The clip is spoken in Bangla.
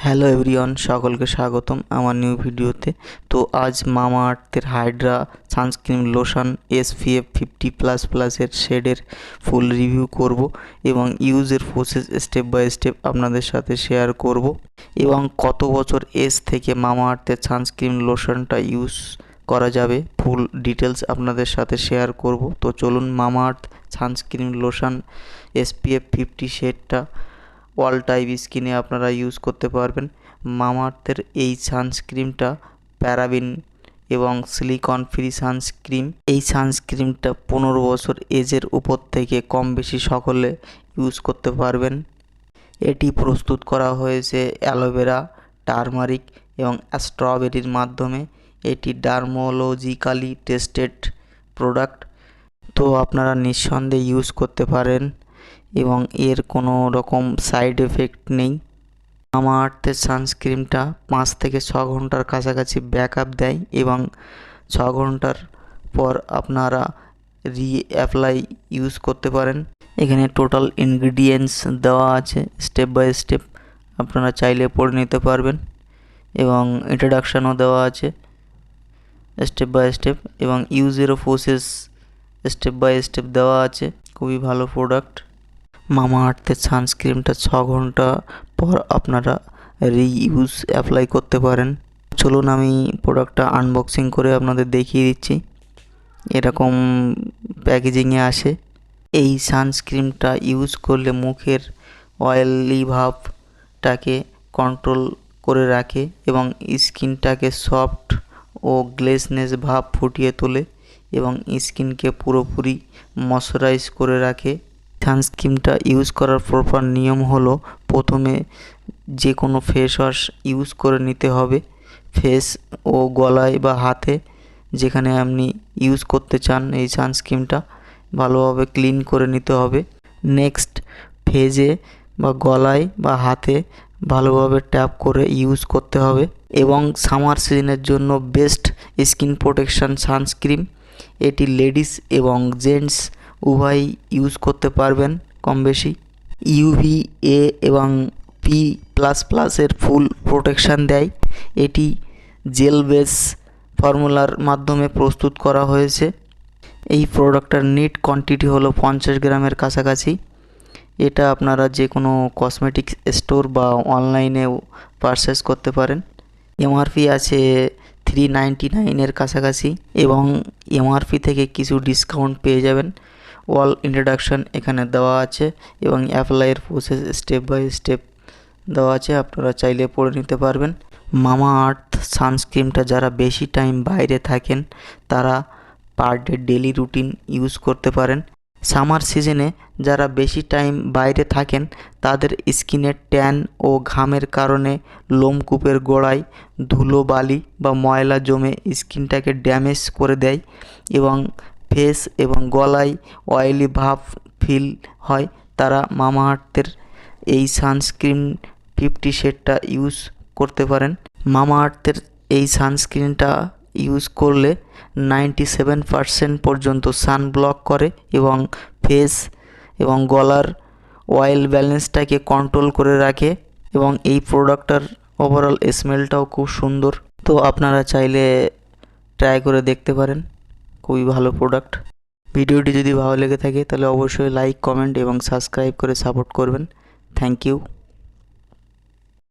হ্যালো এভরিওয়ান, সকলকে স্বাগতম আমার নিউ ভিডিওতে। তো আজ মামা আর্থের হাইড্রা সানস্ক্রিন লোশন SPF 50++ এর শেডের ফুল রিভিউ করব এবং ইউজের প্রসেস স্টেপ বাই স্টেপ আপনাদের সাথে শেয়ার করব এবং কত বছর এজ থেকে মামা আর্থের সানস্ক্রিন লোশনটা ইউজ করা যাবে ফুল ডিটেলস আপনাদের সাথে শেয়ার করব। তো চলুন মামা আর্থ সানস্ক্রিন লোশন SPF 50 শেডটা অল টাইপ স্কিনে আপনারা ইউজ করতে পারবেন। মামাআর্থের এই সানস্ক্রিনটা প্যারাবিন এবং সিলিকন ফ্রি সানস্ক্রিন। এই সানস্ক্রিনটা 15 বছর এজের উপর থেকে কম বেশি সকলে ইউজ করতে পারবেন। এটি প্রস্তুত করা হয়েছে অ্যালোভেরা, টারমারিক এবং স্ট্রবেরির মাধ্যমে। এটি ডার্মোলজিক্যালি টেস্টেড প্রোডাক্ট, তো আপনারা নিঃসন্দেহে ইউজ করতে পারেন এবং এর কোনো রকম সাইড এফেক্ট নেই। মামাআর্থের সানস্ক্রিনটা 5 থেকে 6 ঘন্টার কাছাকাছি ব্যাকআপ দেয় এবং 6 ঘন্টার পর আপনারা অ্যাপ্লাই ইউজ করতে পারেন। এখানে টোটাল ইনগ্রিডিয়েন্টস দেওয়া আছে স্টেপ বাই স্টেপ, আপনারা চাইলে পড়ে নিতে পারবেন এবং ইন্ট্রোডাকশানও দেওয়া আছে স্টেপ বাই স্টেপ এবং ইউজেরও প্রসেস স্টেপ বাই স্টেপ দেওয়া আছে। খুবই ভালো প্রোডাক্ট। মামাআর্থের সানস্ক্রিনটা 6 ঘন্টা পর আপনারা রিইউজ অ্যাপ্লাই করতে পারেন। চলুন আমি প্রোডাক্টটা আনবক্সিং করে আপনাদের দেখিয়ে দিচ্ছি। এরকম প্যাকেজিংয়ে আসে। এই সানস্ক্রিনটা ইউজ করলে মুখের অয়েলি ভাবটাকে কন্ট্রোল করে রাখে এবং স্কিনটাকে সফট ও গ্লেসনেস ভাব ফুটিয়ে তোলে এবং স্কিনকে পুরোপুরি ময়শ্চারাইজ করে রাখে। সানস্ক্রিনটা ইউজ করার প্রপার নিয়ম হলো, প্রথমে যে কোনো ফেস ওয়াশ ইউজ করে নিতে হবে। ফেস ও গলায় বা হাতে যেখানে আপনি ইউজ করতে চান এই সানস্ক্রিনটা ভালোভাবে ক্লিন করে নিতে হবে। নেক্সট ফেসে বা গলায় বা হাতে ভালোভাবে ট্যাপ করে ইউজ করতে হবে এবং সামার সিজনের জন্য বেস্ট স্কিন প্রোটেকশন সানস্ক্রিন। এটি লেডিস এবং জেন্টস উভয় ইউজ করতে পারবেন কম বেশি। UVA এবং P++ এর ফুল প্রোটেকশান দেয়। এটি জেল বেস ফর্মুলার মাধ্যমে প্রস্তুত করা হয়েছে। এই প্রোডাক্টটার নিট কোয়ান্টিটি হলো 50 গ্রামের কাছাকাছি। এটা আপনারা যে কোনো কসমেটিক্স স্টোর বা অনলাইনেও পারচেস করতে পারেন। MRP আছে 399 এর কাছাকাছি এবং MRP থেকে কিছু ডিসকাউন্ট পেয়ে যাবেন। অল ইন্ট্রোডাকশান এখানে দেওয়া আছে এবং অ্যাপ্লাইয়ের প্রসেস স্টেপ বাই স্টেপ দেওয়া আছে, আপনারা চাইলে পড়ে নিতে পারবেন। মামাআর্থ সানস্ক্রিনটা যারা বেশি টাইম বাইরে থাকেন তারা per day daily routine use করতে পারেন। সামার সিজনে যারা বেশি টাইম বাইরে থাকেন তাদের স্কিনের ট্যান ও ঘামের কারণে লোমকূপের গোড়ায় ধুলো বালি বা ময়লা জমে স্কিনটাকে ড্যামেজ করে দেয় এবং ফেস এবং গলায় অয়েলি ভাব ফিল হয়। তারা মামাআর্থের এই সানস্ক্রিন 50 শেডটা ইউজ করতে পারেন। মামাআর্থের এই সানস্ক্রিনটা ইউজ করলে 97% পর্যন্ত সান ব্লক করে এবং ফেস এবং গলার অয়েল ব্যালেন্সটাকে কন্ট্রোল করে রাখে এবং এই প্রোডাক্টটার ওভারঅল স্মেলটাও খুব সুন্দর। তো আপনারা চাইলে ট্রাই করে দেখতে পারেন, খুবই ভালো প্রোডাক্ট। ভিডিওটি যদি ভালো লেগে থাকে তাহলে অবশ্যই লাইক, কমেন্ট এবং সাবস্ক্রাইব করে সাপোর্ট করবেন। Thank you.